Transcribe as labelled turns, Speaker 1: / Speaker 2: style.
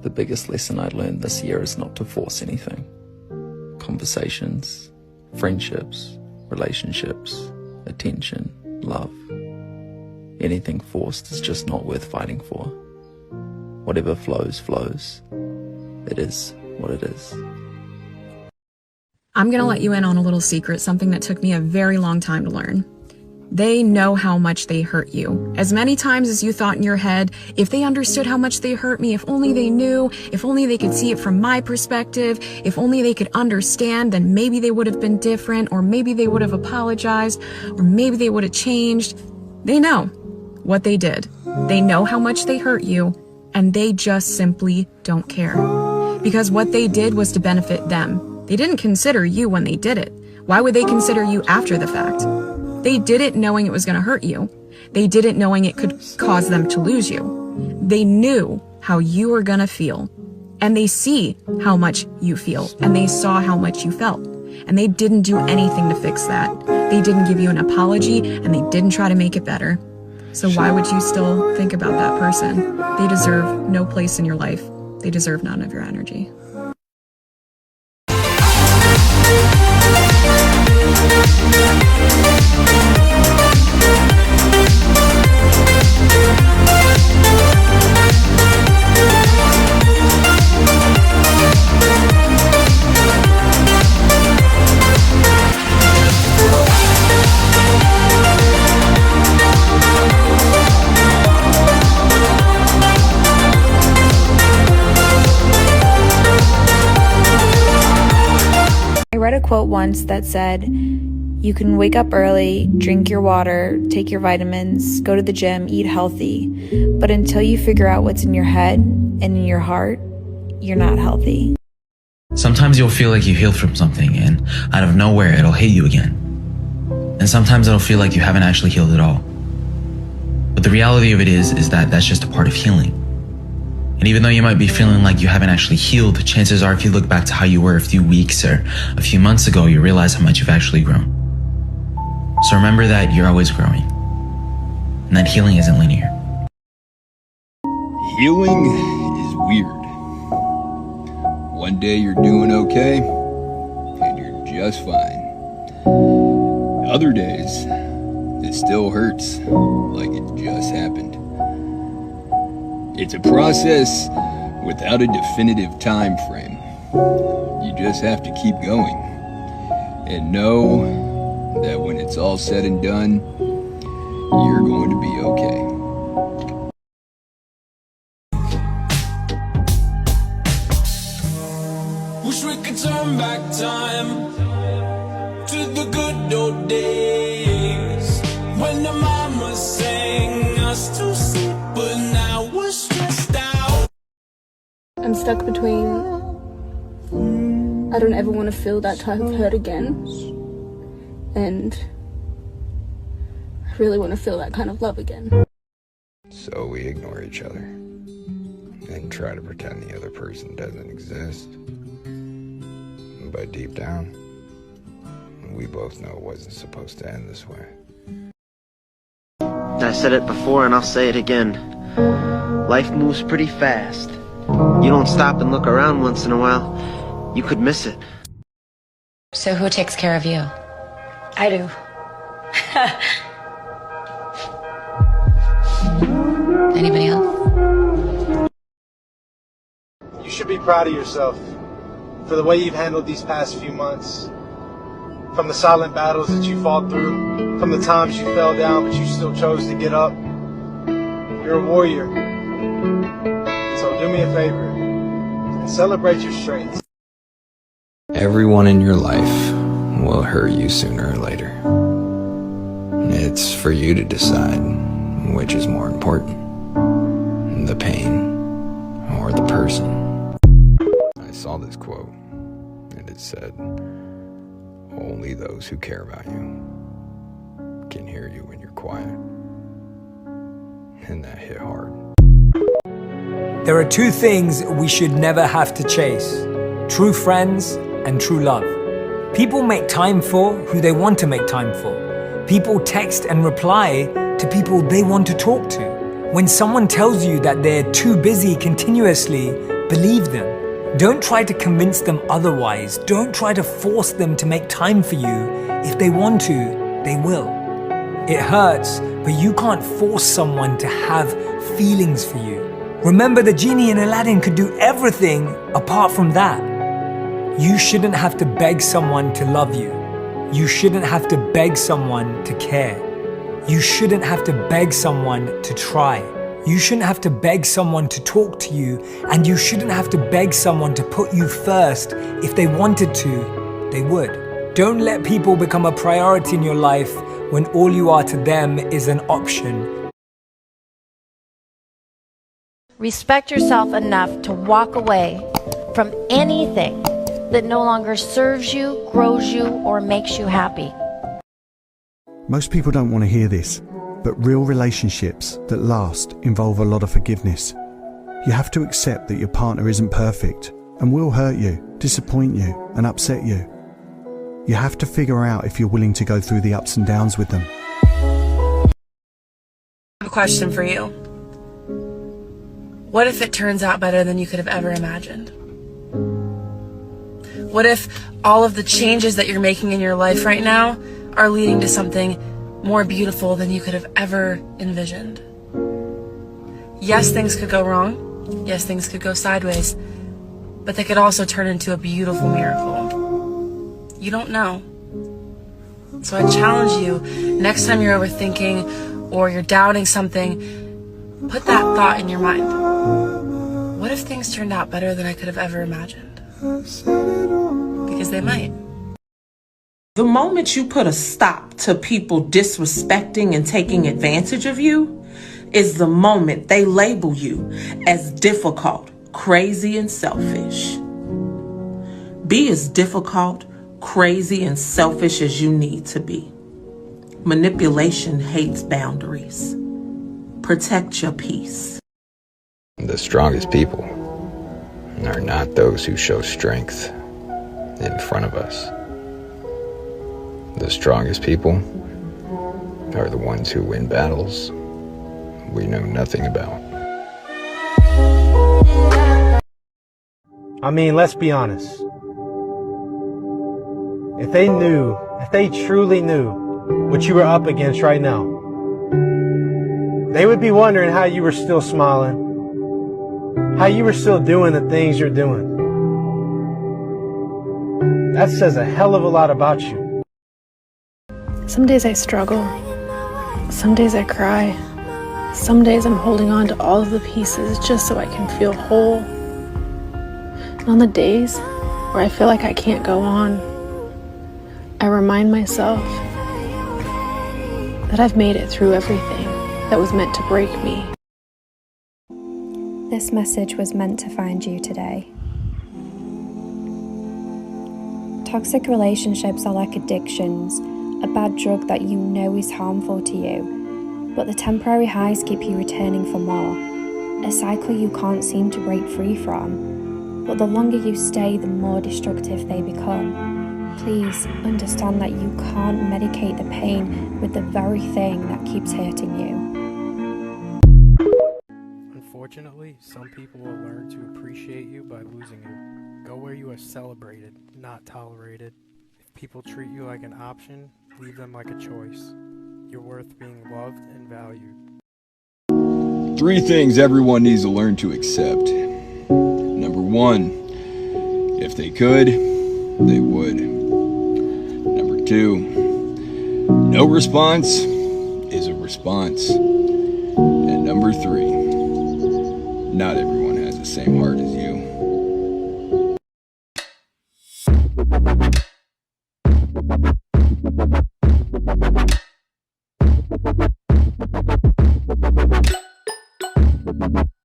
Speaker 1: The biggest lesson I learned this year is not to force anything. Conversations, friendships, relationships, attention, love. Anything forced is just not worth fighting for. Whatever flows, flows. It is what it is.
Speaker 2: I'm gonna let you in on a little secret, something that took me a very long time to learn. They know how much they hurt you. As many times as you thought in your head, if they understood how much they hurt me, if only they knew, if only they could see it from my perspective, if only they could understand, then maybe they would have been different, or maybe they would have apologized, or maybe they would have changed. They know what they did. They know how much they hurt you, and they just simply don't care. Because what they did was to benefit them. They didn't consider you when they did it. Why would they consider you after the fact? They did it knowing it was going to hurt you. They did it knowing it could cause them to lose you. They knew how you were going to feel. And they see how much you feel. And they saw how much you felt. And they didn't do anything to fix that. They didn't give you an apology, and they didn't try to make it better. So why would you still think about that person? They deserve no place in your life. They deserve none of your energy.
Speaker 3: I read a quote once that said, "You can wake up early, drink your water, take your vitamins, go to the gym, eat healthy, but until you figure out what's in your head and in your heart, you're not healthy."
Speaker 4: Sometimes you'll feel like you healed from something, and out of nowhere it'll hit you again. And sometimes it'll feel like you haven't actually healed at all. But the reality of it is that that's just a part of healing. And even though you might be feeling like you haven't actually healed, chances are if you look back to how you were a few weeks or a few months ago, you realize how much you've actually grown. So remember that you're always growing, and that healing isn't linear.
Speaker 5: Healing is weird. One day you're doing okay, and you're just fine. Other days, it still hurts like it just happened. It's a process without a definitive time frame. You just have to keep going and know that when it's all said and done, you're going to be okay.
Speaker 6: Wish we could turn back time to the good old days when the mama sang us to sleep, but now we're stressed out.
Speaker 7: I'm stuck between I don't ever want to feel that type of hurt again, and I really want to feel that kind of love again.
Speaker 8: So we ignore each other and try to pretend the other person doesn't exist. But deep down, we both know it wasn't supposed to end this way.
Speaker 9: I said it before and I'll say it again. Life moves pretty fast. You don't stop and look around once in a while, you could miss it.
Speaker 10: So who takes care of you?
Speaker 7: I do.
Speaker 10: Anybody else?
Speaker 11: You should be proud of yourself for the way you've handled these past few months. From the silent battles that you fought through, from the times you fell down but you still chose to get up. You're a warrior. So do me a favor and celebrate your strengths.
Speaker 8: Everyone in your life will hurt you sooner or later. It's for you to decide which is more important, the pain or the person. I saw this quote and it said, "Only those who care about you can hear you when you're quiet." And that hit hard.
Speaker 12: There are two things we should never have to chase: true friends and true love. People make time for who they want to make time for. People text and reply to people they want to talk to. When someone tells you that they're too busy continuously, Believe them. Don't try to convince them otherwise. Don't try to force them to make time for you. If they want to, they will. It hurts, but you can't force someone to have feelings for you. Remember, the genie in Aladdin could do everything apart from that. You shouldn't have to beg someone to love you. You shouldn't have to beg someone to care. You shouldn't have to beg someone to try. You shouldn't have to beg someone to talk to you, and you shouldn't have to beg someone to put you first. If they wanted to, they would. Don't let people become a priority in your life when all you are to them is an option.
Speaker 13: Respect yourself enough to walk away from anything that no longer serves you, grows you, or makes you happy.
Speaker 14: Most people don't want to hear this, but real relationships that last involve a lot of forgiveness. You have to accept that your partner isn't perfect and will hurt you, disappoint you, and upset you. You have to figure out if you're willing to go through the ups and downs with them.
Speaker 15: I have a question for you. What if it turns out better than you could have ever imagined? What if all of the changes that you're making in your life right now are leading to something more beautiful than you could have ever envisioned? Yes, things could go wrong. Yes, things could go sideways. But they could also turn into a beautiful miracle. You don't know. So I challenge you, next time you're overthinking or you're doubting something, put that thought in your mind. What if things turned out better than I could have ever imagined? Because they might.
Speaker 16: The moment you put a stop to people disrespecting and taking advantage of you is the moment they label you as difficult, crazy, and selfish. Be as difficult, crazy, and selfish as you need to be. Manipulation hates boundaries. Protect your peace.
Speaker 8: The strongest people are not those who show strength in front of us. The strongest people are the ones who win battles we know nothing about.
Speaker 11: I mean, let's be honest. If they truly knew what you were up against right now, they would be wondering how you were still smiling, how you were still doing the things you're doing. That says a hell of a lot about you.
Speaker 17: Some days I struggle. Some days I cry. Some days I'm holding on to all of the pieces just so I can feel whole. And on the days where I feel like I can't go on, I remind myself that I've made it through everything that was meant to break me.
Speaker 3: This message was meant to find you today. Toxic relationships are like addictions, a bad drug that you know is harmful to you, but the temporary highs keep you returning for more, a cycle you can't seem to break free from. But the longer you stay, the more destructive they become. Please understand that you can't medicate the pain with the very thing that keeps hurting you.
Speaker 18: Unfortunately, some people will learn to appreciate you by losing you. Go where you are celebrated, not tolerated. If people treat you like an option, leave them like a choice. You're worth being loved and valued.
Speaker 5: 3 things everyone needs to learn to accept. Number 1, if they could, they would. Number 2, no response is a response. And number 3, not everyone has the same heart as you.